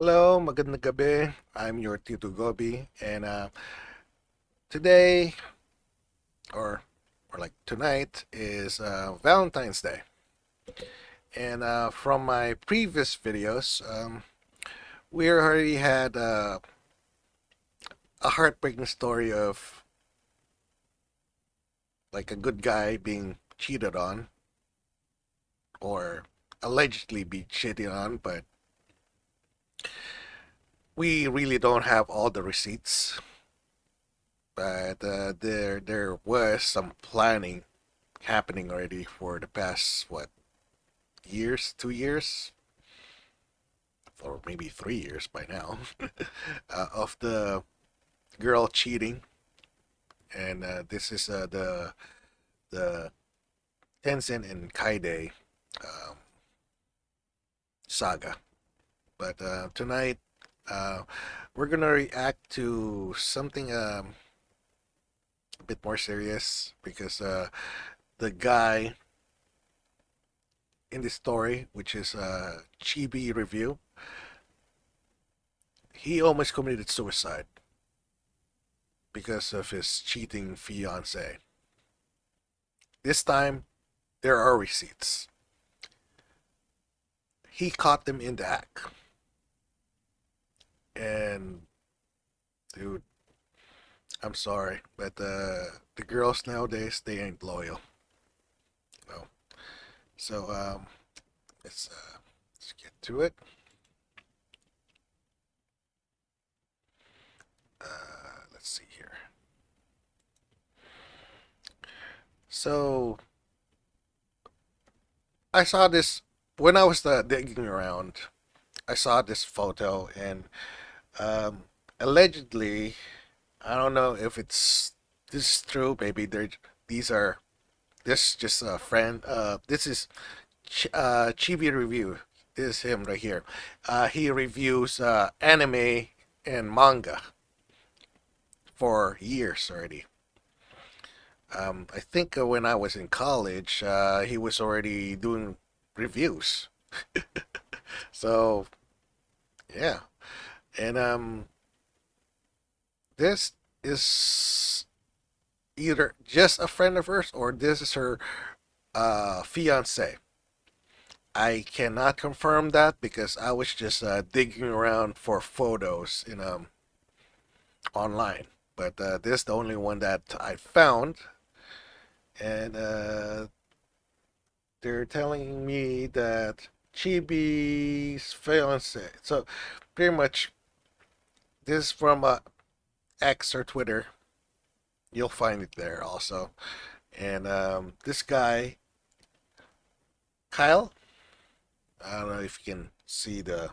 Hello, magandang gabi. I'm your Tito Goby, and today, or like tonight, is Valentine's Day. And from my previous videos, we already had a heartbreaking story of like a good guy being cheated on, or allegedly be cheated on, but we really don't have all the receipts. But there was some planning happening already for the past what years, 2 years, or maybe 3 years by now, of the girl cheating, and this is the Tenzin and Kaide um, saga. But tonight, uh, we're gonna react to something a bit more serious because the guy in this story, which is Chibi review, he almost committed suicide because of his cheating fiance. This time, there are receipts. He caught them in the act. And, dude, I'm sorry, but the girls nowadays, they ain't loyal. No. So, let's get to it. Let's see here. So, I saw this when I was digging around. I saw this photo, and um, allegedly, I don't know if this is true. Maybe these are this is just a friend. This is Chibi review. This is him right here. He reviews anime and manga for years already. I think when I was in college, he was already doing reviews. So yeah, and this is either just a friend of hers or this is her fiance. I cannot confirm that because I was just digging around for photos in online. But this is the only one that I found, and they're telling me that Chibi's fiance. So pretty much this is from X or Twitter. You'll find it there also. And this guy, Kyle, I don't know if you can see the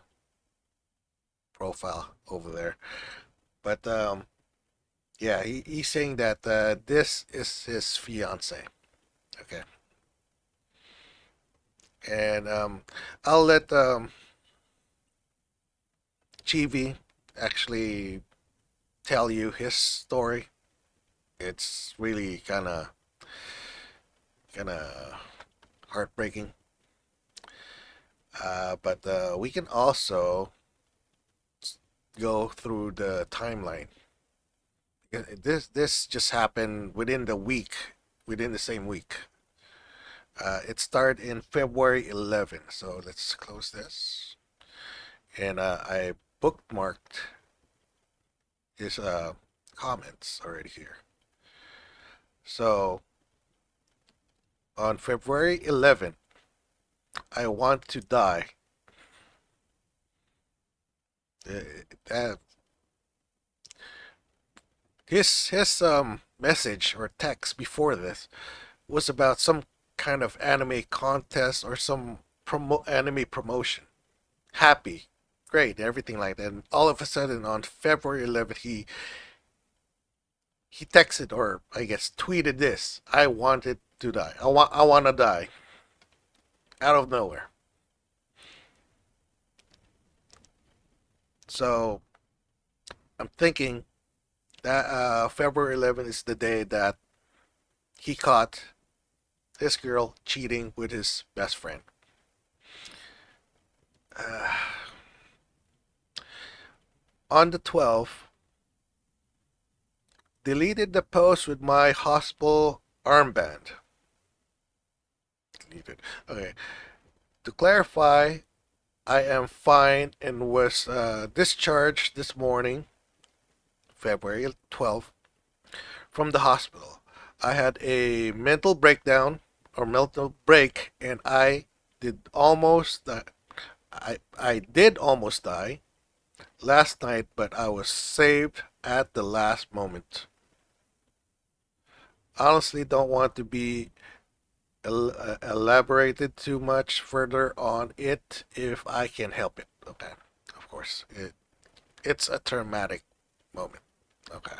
profile over there, but yeah, he's saying that this is his fiance. Okay, and I'll let Chibi actually tell you his story. It's really kind of heartbreaking. But we can also go through the timeline. This just happened within the week, within the same week. It started in February 11th. So let's close this. And I bookmarked his comments already here. So on February 11th, I want to die. Uh, his message or text before this was about some kind of anime contest or some anime promotion. Happy, great, everything like that. And all of a sudden, on February 11th, he texted or I guess tweeted this: "I wanted to die. I want to die." Out of nowhere. So I'm thinking that February 11th is the day that he caught this girl cheating with his best friend. Uh, On the 12th, deleted the post with my hospital armband. Deleted. Okay. To clarify, I am fine and was discharged this morning, February 12th, from the hospital. I had a mental breakdown or mental break, and did almost uh, I did almost die last night, but I was saved at the last moment. Honestly, don't want to be elaborated too much further on it if I can help it. Okay, of course, it's a traumatic moment. Okay,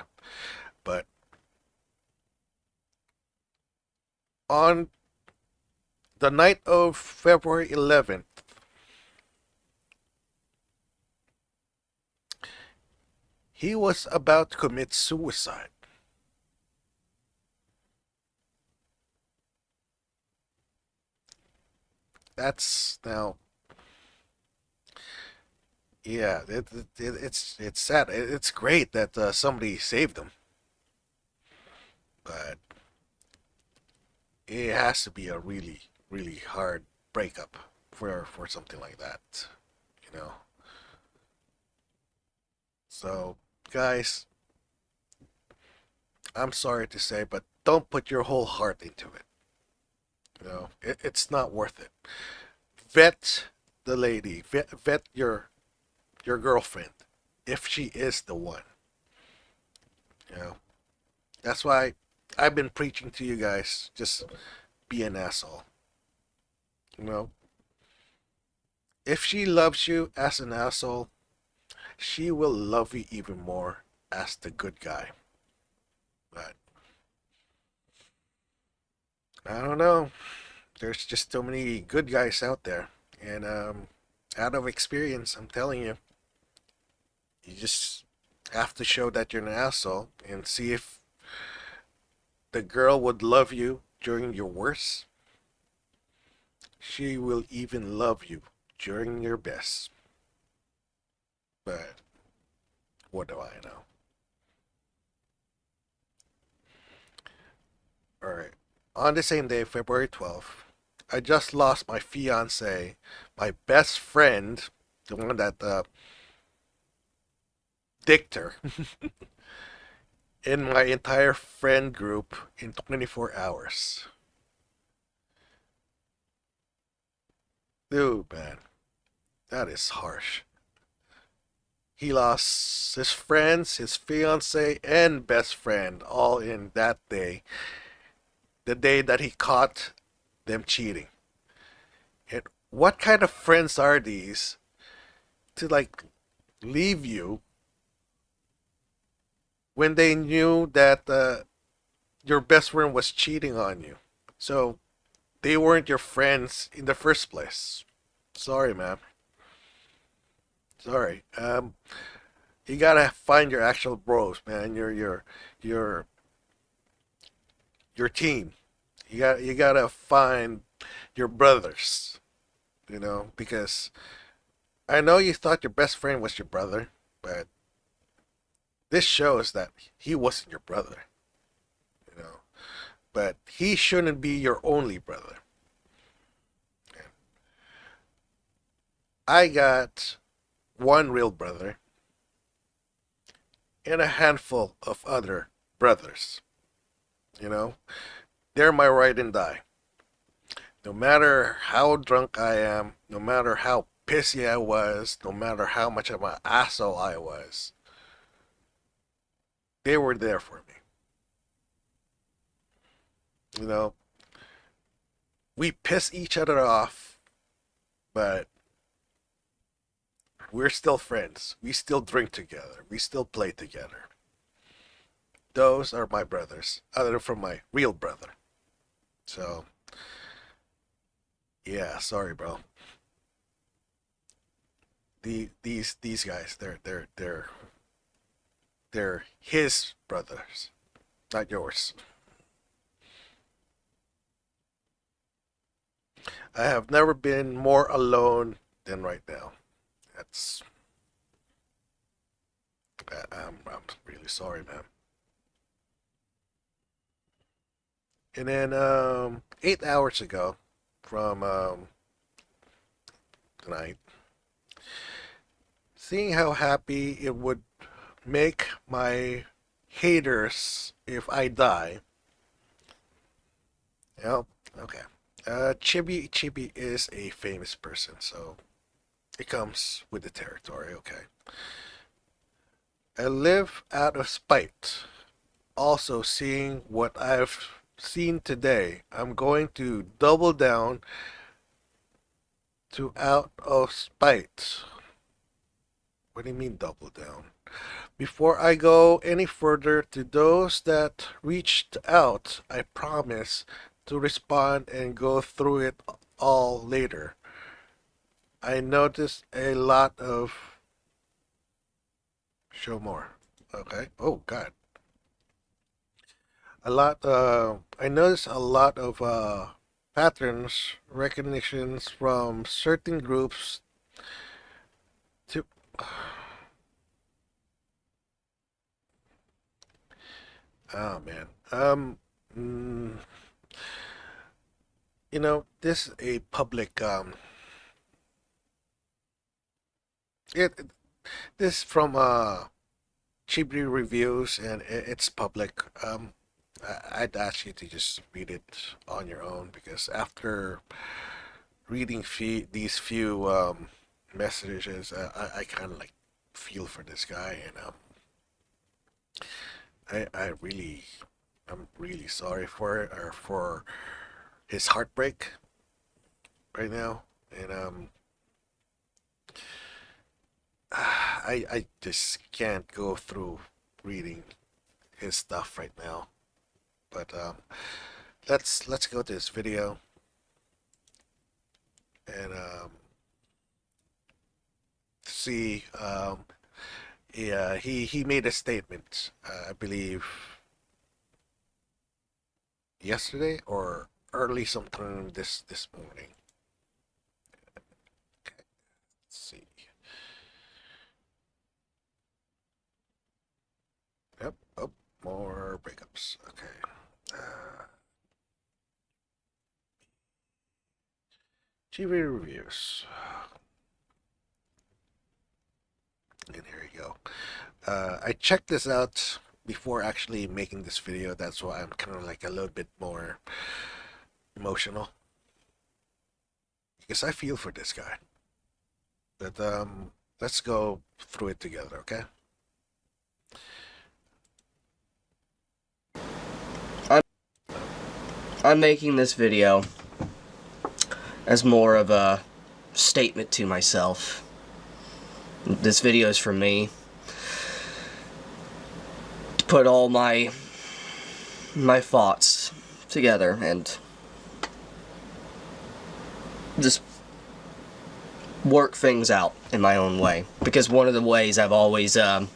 but on the night of February 11th, he was about to commit suicide. That's now, yeah, it's sad. It's great that somebody saved him, but it has to be a really, really hard breakup for something like that, you know. So, guys, I'm sorry to say, but don't put your whole heart into it. You know, it's not worth it. Vet the lady. Vet your girlfriend if she is the one. You know, that's why I've been preaching to you guys. Just be an asshole. You know, if she loves you as an asshole, she will love you even more as the good guy. But I don't know. There's just so many good guys out there, and out of experience, I'm telling you, you just have to show that you're an asshole and see if the girl would love you during your worst. She will even love you during your best. But what do I know? Alright. On the same day, February 12th, I just lost my fiance, my best friend, the one that dicked her, in my entire friend group in 24 hours. Dude, man, that is harsh. He lost his friends, his fiance, and best friend all in that day. The day that he caught them cheating. And what kind of friends are these to like leave you when they knew that your best friend was cheating on you? So they weren't your friends in the first place. Sorry, man. Sorry. You gotta find your actual bros, man. Your your team. You gotta find your brothers. You know, because I know you thought your best friend was your brother, but this shows that he wasn't your brother. You know, but he shouldn't be your only brother. I got one real brother and a handful of other brothers. You know, they're my ride and die. No matter how drunk I am, no matter how pissy I was, no matter how much of an asshole I was, they were there for me. You know, we piss each other off, but we're still friends. We still drink together. We still play together. Those are my brothers, other from my real brother. So, yeah, sorry, bro. These guys, they're his brothers, not yours. I have never been more alone than right now. That's I'm really sorry, man. And then 8 hours ago from tonight, seeing how happy it would make my haters if I die. Yep. Okay. Chibi is a famous person, so it comes with the territory. Okay. I live out of spite. Also, seeing what I've seen today, I'm going to double down to out of spite. What do you mean double down? Before I go any further, to those that reached out, I promise to respond and go through it all later. I noticed a lot of. Show more. Okay. Oh, God. I noticed a lot of patterns, recognitions from certain groups to. Oh, man. Mm, this is a public, it this from Chibi reviews, and it's public. I'd ask you to just read it on your own, because after reading these few messages, I kind of like feel for this guy, and I'm really sorry for it, or for his heartbreak right now, and I just can't go through reading his stuff right now. But let's go to this video, and see. Yeah, he made a statement. I believe yesterday or early sometime this morning. Okay, let's see. Yep. Oh, more breakups. Okay. TV reviews. And here you go. I checked this out before actually making this video. That's why I'm kind of like a little bit more emotional, because I feel for this guy. But let's go through it together, okay? I'm making this video as more of a statement to myself. This video is for me, to put all my thoughts together and just work things out in my own way. Because one of the ways I've always gotten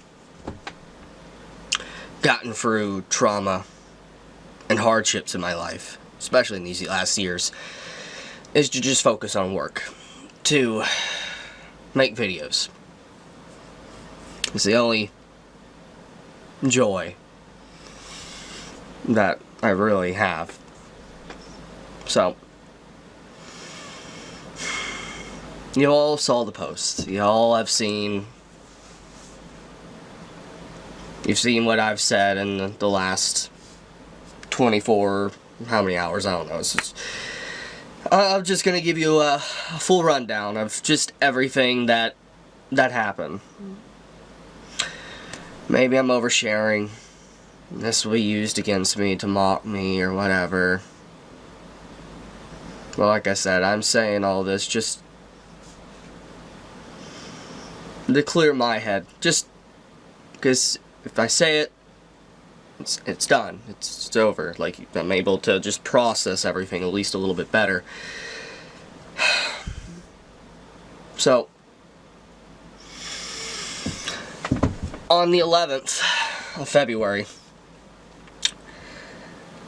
through trauma and hardships in my life, especially in these last years, is to just focus on work, to make videos. It's the only joy that I really have. So, you all saw the post. You all have seen. You've seen what I've said in the last 24, how many hours, I don't know. I'm just gonna give you a full rundown of just everything that happened. Maybe I'm oversharing. This will be used against me to mock me or whatever. But like I said, I'm saying all this just to clear my head. Just because if I say it, it's done. It's over. Like, I'm able to just process everything at least a little bit better. So, on the 11th of February,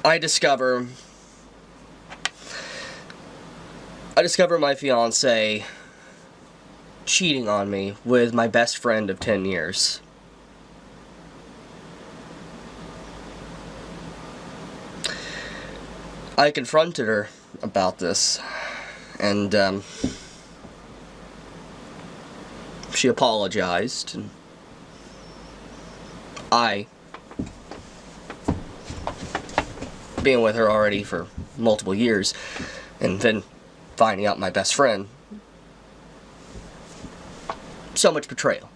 I discover my fiance cheating on me with my best friend of 10 years. I confronted her about this, and she apologized, and I, being with her already for multiple years, and then finding out my best friend, so much betrayal.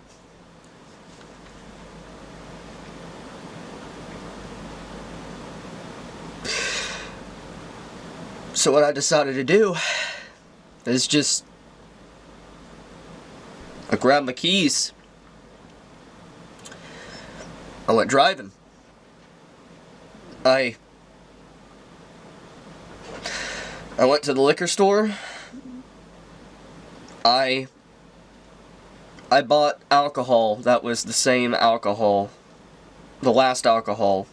So what I decided to do is just, I grabbed my keys, I went driving. I went to the liquor store. I bought alcohol that was the same alcohol, the last alcohol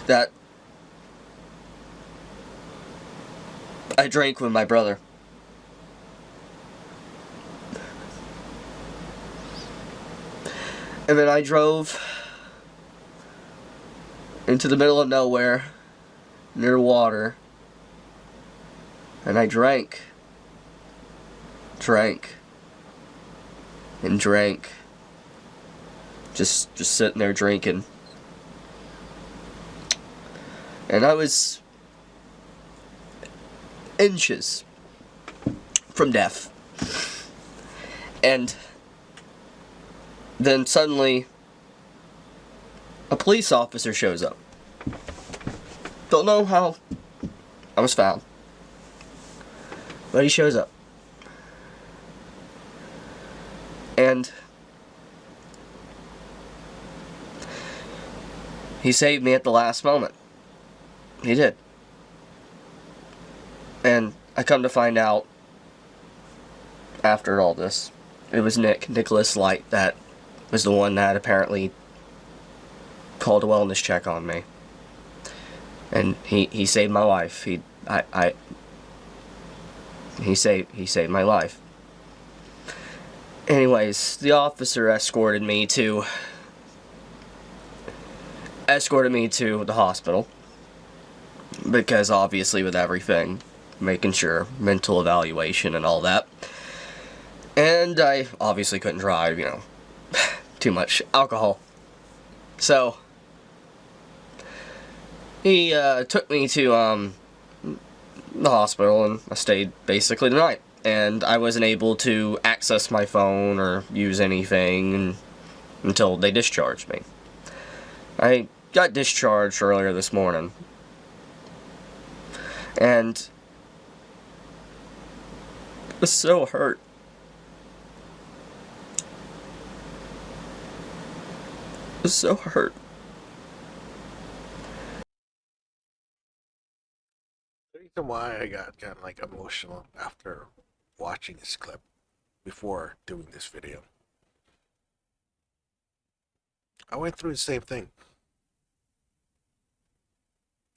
that I drank with my brother. And then I drove into the middle of nowhere, near water, and I drank, and drank, just sitting there drinking. And I was inches from death. And then suddenly, a police officer shows up. Don't know how I was found, but he shows up. And he saved me at the last moment. He did. And I come to find out, after all this, it was Nicholas Light, that was the one that apparently called a wellness check on me. And he saved my life. He saved my life. Anyways, the officer escorted me to the hospital, because obviously with everything, making sure mental evaluation and all that. And I obviously couldn't drive, too much alcohol. So he took me to the hospital, and I stayed basically the night. And I wasn't able to access my phone or use anything until they discharged me. I got discharged earlier this morning. And I was so hurt. I was so hurt. The reason why I got kind of like emotional after watching this clip before doing this video, I went through the same thing,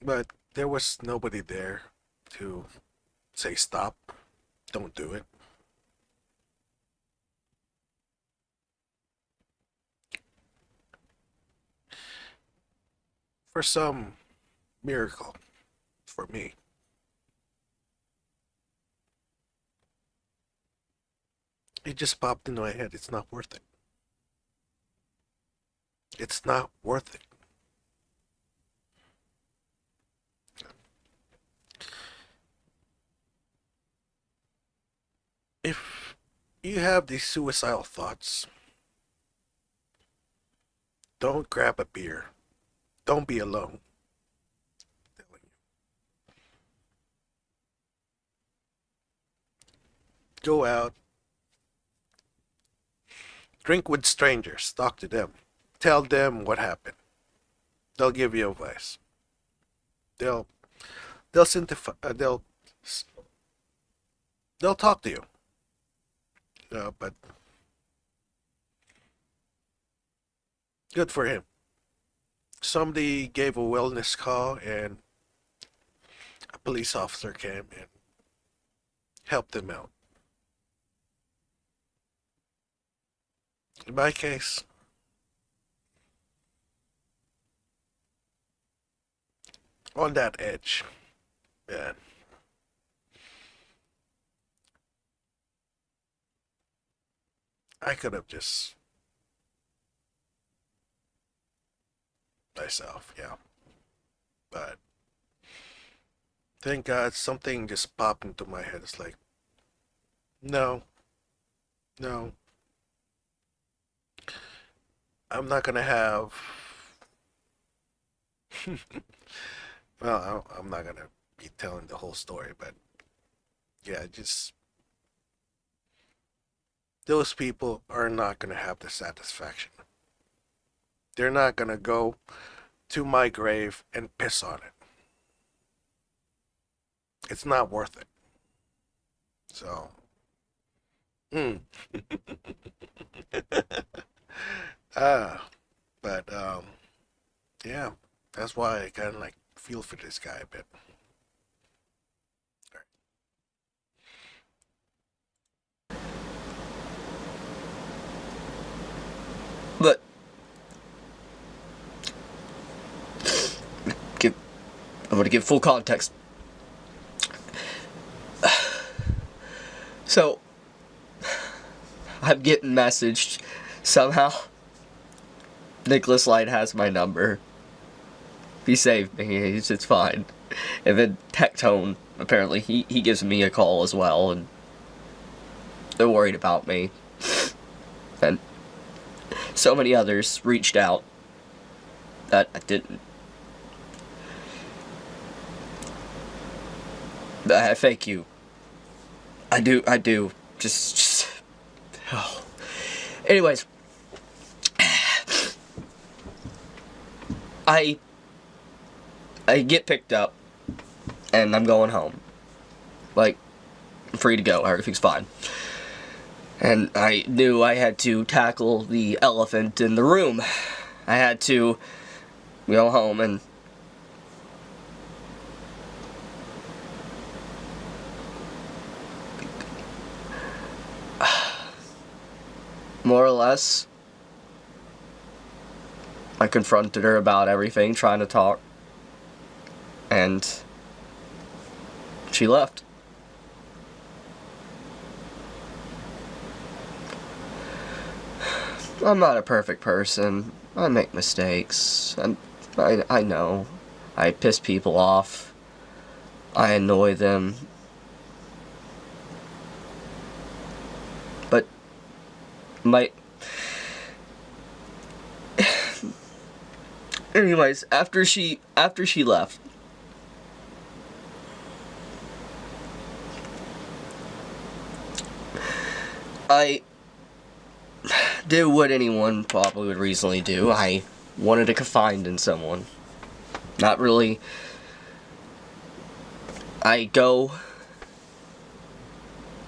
but there was nobody there to say stop, don't do it. For some miracle, for me, it just popped into my head. It's not worth it. It's not worth it. If you have these suicidal thoughts, don't grab a beer. Don't be alone. Go out, drink with strangers, talk to them, tell them what happened. They'll give you advice. They'll they'll talk to you. But good for him. Somebody gave a wellness call, and a police officer came and helped him out. In my case, on that edge. Yeah. I could have just myself, yeah. But thank God something just popped into my head. It's like, no, no, I'm not gonna have. Well, I'm not gonna be telling the whole story, but yeah, just those people are not gonna have the satisfaction. They're not gonna go to my grave and piss on it. It's not worth it. So, mm. ah, but yeah, that's why I kind of like feel for this guy a bit. But give I'm gonna give full context. So I'm getting messaged somehow. Nicholas Light has my number. He saved me. It's fine. And then Tectone, apparently, he gives me a call as well, and they're worried about me. And so many others reached out that I didn't. I thank you. I do. Just oh. Anyways, I get picked up, and I'm going home. Like, I'm free to go. Everything's fine. And I knew I had to tackle the elephant in the room. I had to go home and more or less I confronted her about everything, trying to talk, and she left. I'm not a perfect person. I make mistakes. I know. I piss people off. I annoy them. But my... Anyways, after she left, I did what anyone probably would reasonably do. I wanted to confide in someone. Not really. I go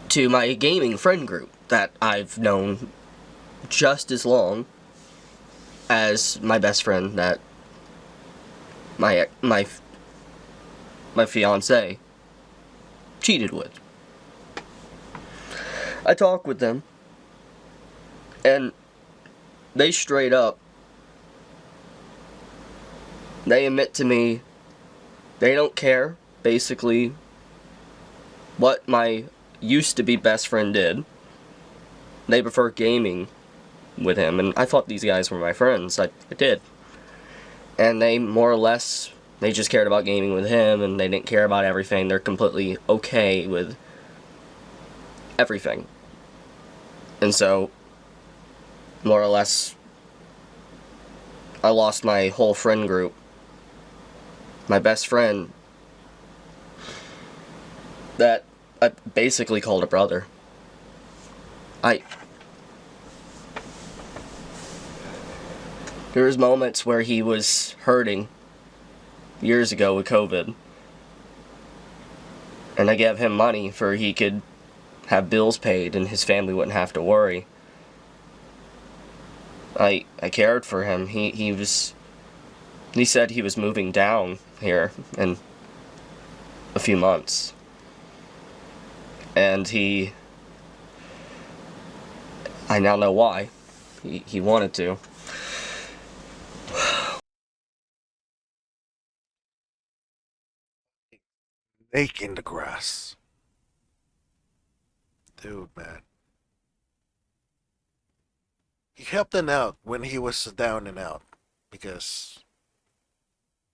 to my gaming friend group that I've known just as long as my best friend that my fiance cheated with. I talk with them, and they straight up, they admit to me they don't care, basically, what my used to be best friend did. They prefer gaming with him, and I thought these guys were my friends. I did. And they more or less, they just cared about gaming with him, and they didn't care about everything. They're completely okay with everything. And so, more or less, I lost my whole friend group. My best friend that I basically called a brother. There was moments where he was hurting years ago with COVID, and I gave him money for he could have bills paid and his family wouldn't have to worry. I cared for him. He said he was moving down here in a few months, and I now know why. He wanted to. Snake in the grass. Dude, man. He helped him out when he was down and out because,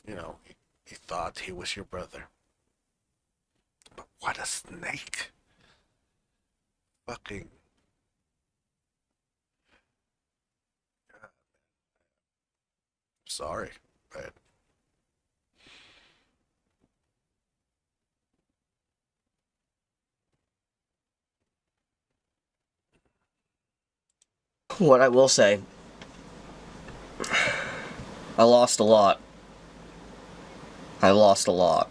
he thought he was your brother. But what a snake. Fucking. Sorry, but What I will say, I lost a lot. I lost a lot.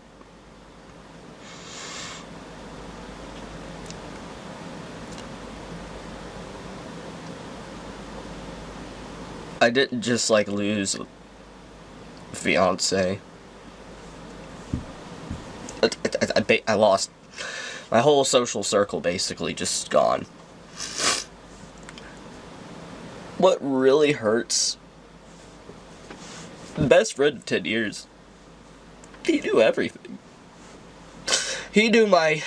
I didn't just like lose a fiance. I lost my whole social circle, basically just gone. What really hurts, best friend of 10 years, he knew everything. He knew my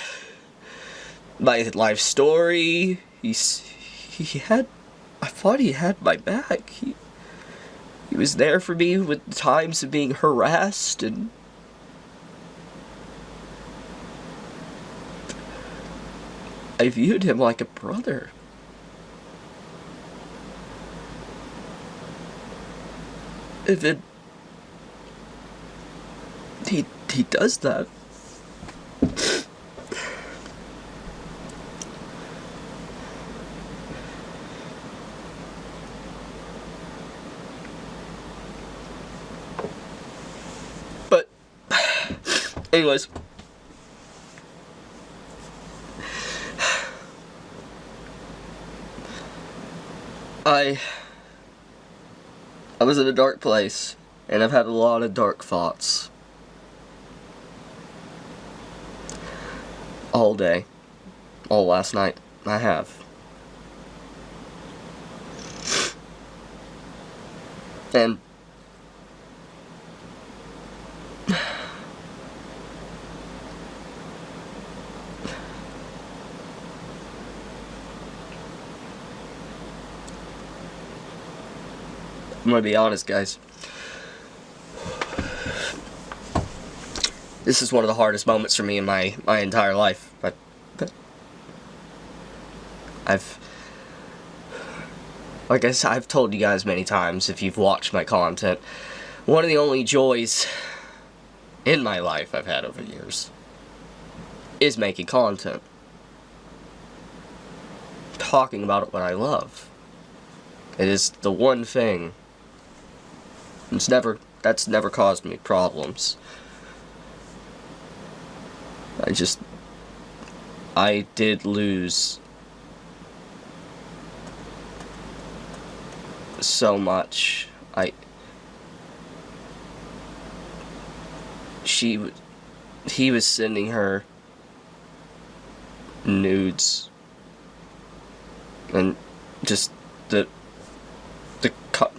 life story. He had, I thought he had my back. He was there for me with times of being harassed, and I viewed him like a brother. If it, he does that. But anyways, I was in a dark place, and I've had a lot of dark thoughts all day, all last night. I have. And I'm gonna be honest, guys. This is one of the hardest moments for me in my entire life. But like I said, I've told you guys many times, if you've watched my content, one of the only joys in my life I've had over the years is making content. Talking about what I love. It is the one thing that's never caused me problems. I did lose so much. He was sending her nudes, and just the cut.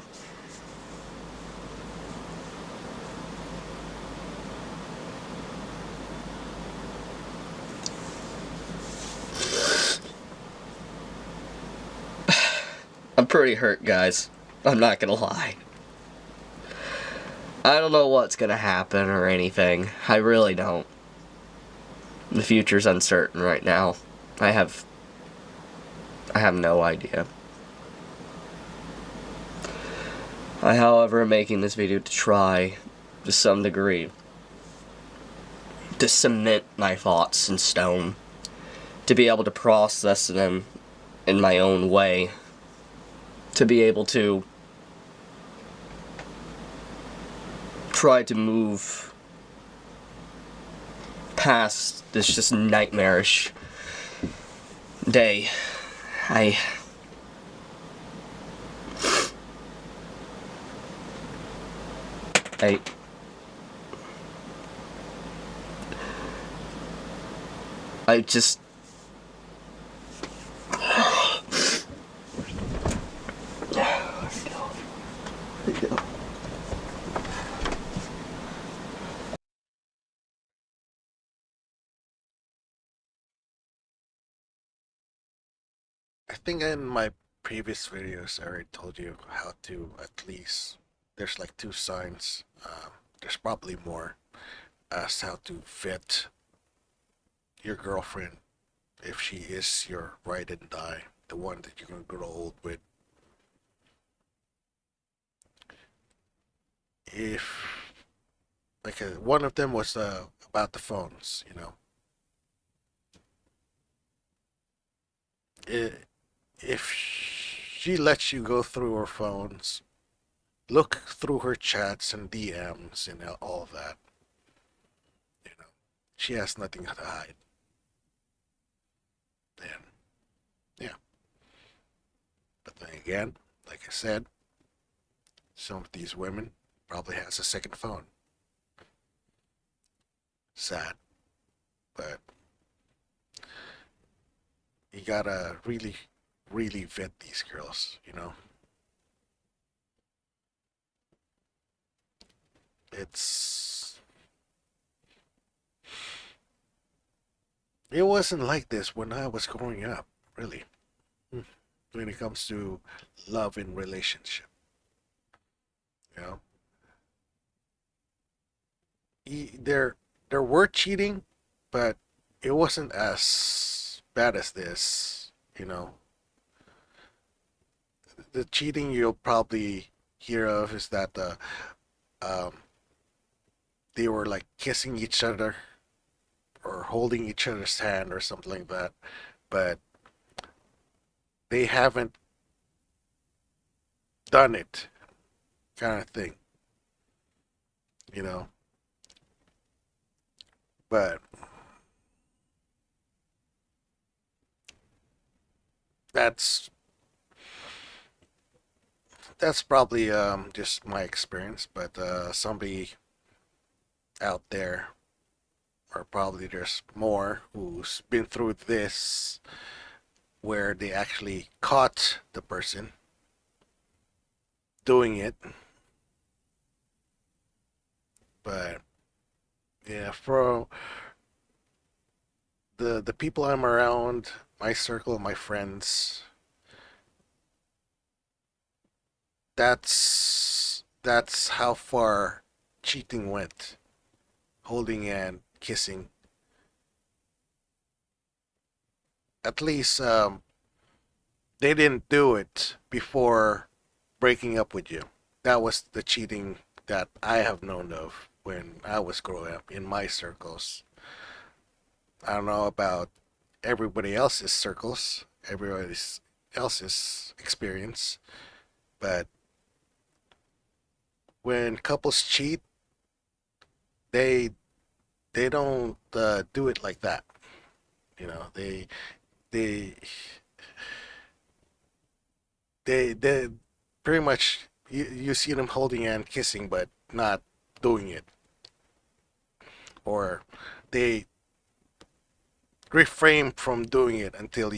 I'm pretty hurt, guys. I'm not gonna lie. I don't know what's gonna happen or anything. I really don't. The future's uncertain right now. I have no idea. I, however, am making this video to try, to some degree, to cement my thoughts in stone, to be able to process them in my own way, to be able to try to move past this just nightmarish day. I just think in my previous videos I already told you how to at least there's like two signs. There's probably more as how to vet your girlfriend if she is your ride and die, the one that you're gonna grow old with. If like one of them was about the phones, you know, I if she lets you go through her phones, look through her chats and DMs and all of that, you know, she has nothing to hide. Then yeah, but then again, like I said, some of these women probably has a second phone. Sad, but you gotta really, really vet these girls. You know, it's it wasn't like this when I was growing up. Really, when it comes to love and relationship, you know, there were cheating, but it wasn't as bad as this. You know, the cheating you'll probably hear of is that um, they were like kissing each other or holding each other's hand or something like that, but they haven't done it, kind of thing, you know. But that's that's probably just my experience. But somebody out there, or probably there's more who's been through this, where they actually caught the person doing it. But yeah, for the people I'm around, my circle, my friends, that's how far cheating went. Holding and kissing. At least they didn't do it before breaking up with you. That was the cheating that I have known of when I was growing up in my circles. I don't know about everybody else's circles, everybody else's experience, but when couples cheat, they they don't do it like that. You know, they they pretty much you see them holding and kissing, but not doing it, or they refrain from doing it until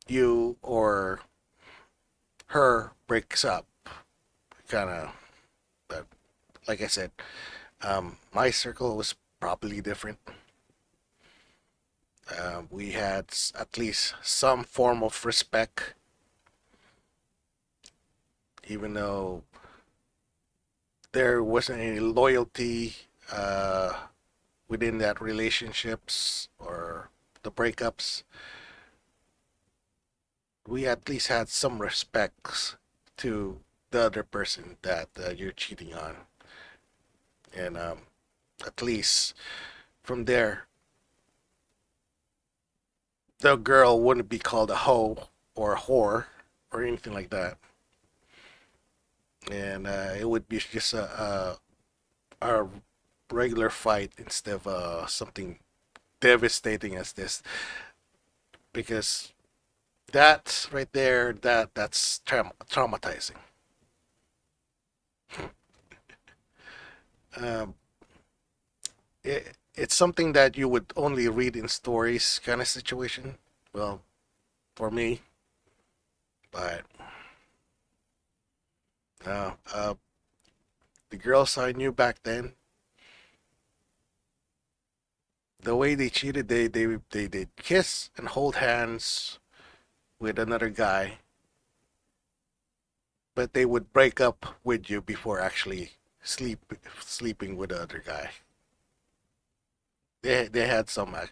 you or her breaks up, kind of. But like I said, my circle was probably different. We had at least some form of respect, even though there wasn't any loyalty within that relationships or the breakups. We at least had some respects to the other person that you're cheating on, and at least from there, the girl wouldn't be called a hoe or a whore or anything like that, and it would be just a regular fight instead of something devastating as this, because that right there, that's traumatizing. Um, it's something that you would only read in stories, kind of situation. Well, for me, but the girls I knew back then, The way they cheated, they did kiss and hold hands with another guy, but they would break up with you before actually sleeping with the other guy. They had some uh,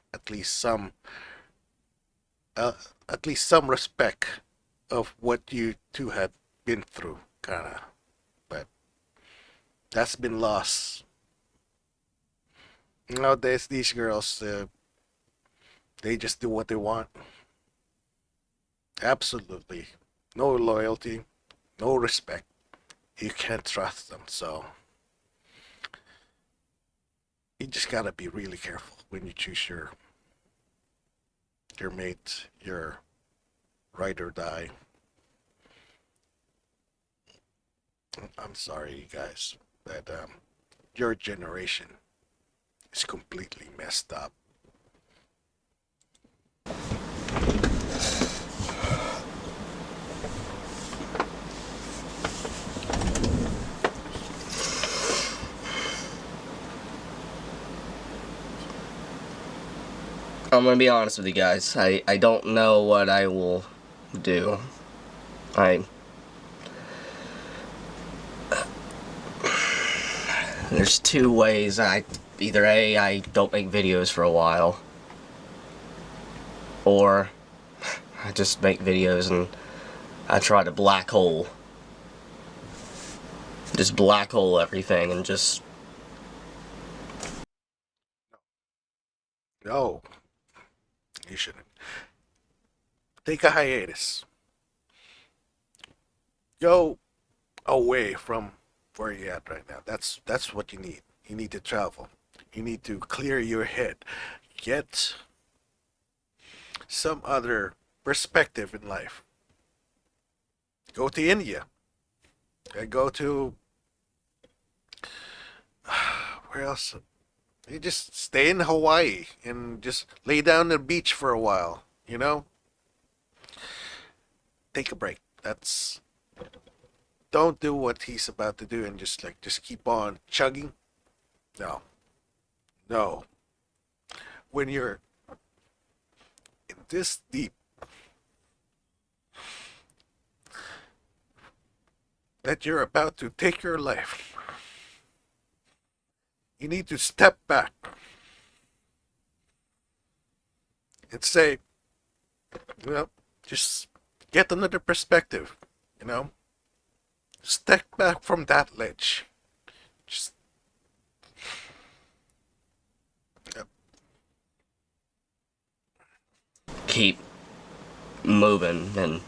at least some respect of what you two had been through, kind of. But that's been lost nowadays. These girls, they just do what they want. Absolutely, no loyalty, no respect. You can't trust them, so you just gotta be really careful when you choose your mate, your ride or die. I'm sorry, you guys, that your generation is completely messed up. I'm gonna be honest with you guys. I don't know what I will do. I There's two ways. Either A, I don't make videos for a while, or I just make videos and I try to black hole. Just black hole everything and just... No, you shouldn't. Take a hiatus. Go away from where you're at right now. That's what you need. You need to travel. You need to clear your head. Get some other perspective in life. Go to India. Go to where else? You just stay in Hawaii and just lay down on the beach for a while. Take a break. That's Don't do what he's about to do and just keep on chugging. No, no. When you're in this deep, that you're about to take your life, you need to step back and say, well, just get another perspective, you know? Step back from that ledge. Just, yep. keep moving, and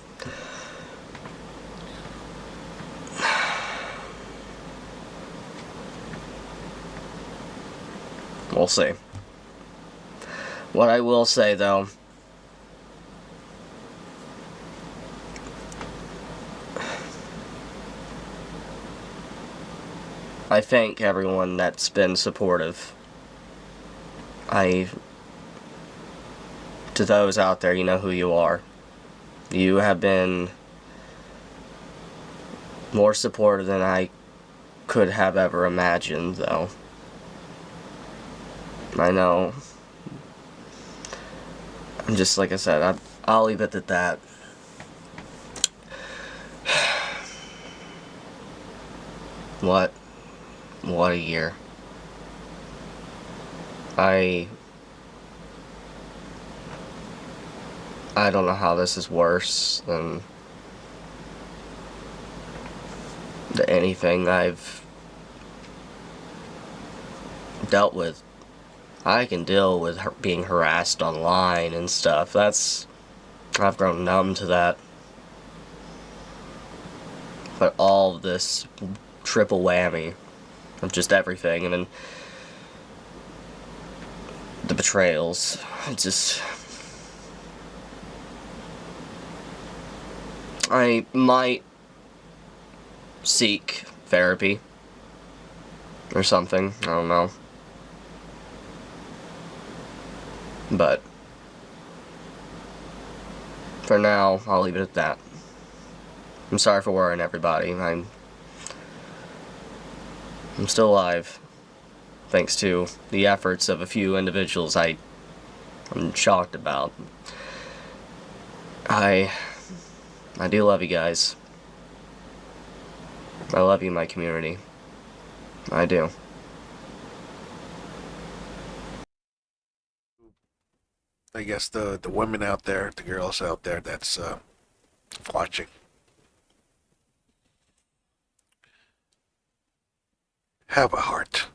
we'll see. What I will say, though, I thank everyone that's been supportive. To those out there, you know who you are. You have been more supportive than I could have ever imagined, though. I know. I'm just, like I said, I'll leave it at that. What a year. I don't know how this is worse than anything I've dealt with. I can deal with being harassed online and stuff. I've grown numb to that. But all of this triple whammy of just everything, and then the betrayals, I might seek therapy or something, I don't know. But for now, I'll leave it at that. I'm sorry for worrying everybody. I'm still alive. thanks to the efforts of a few individuals I'm shocked about. I do love you guys. I love you, my community. I do. I guess the women out there, the girls out there that's watching, have a heart.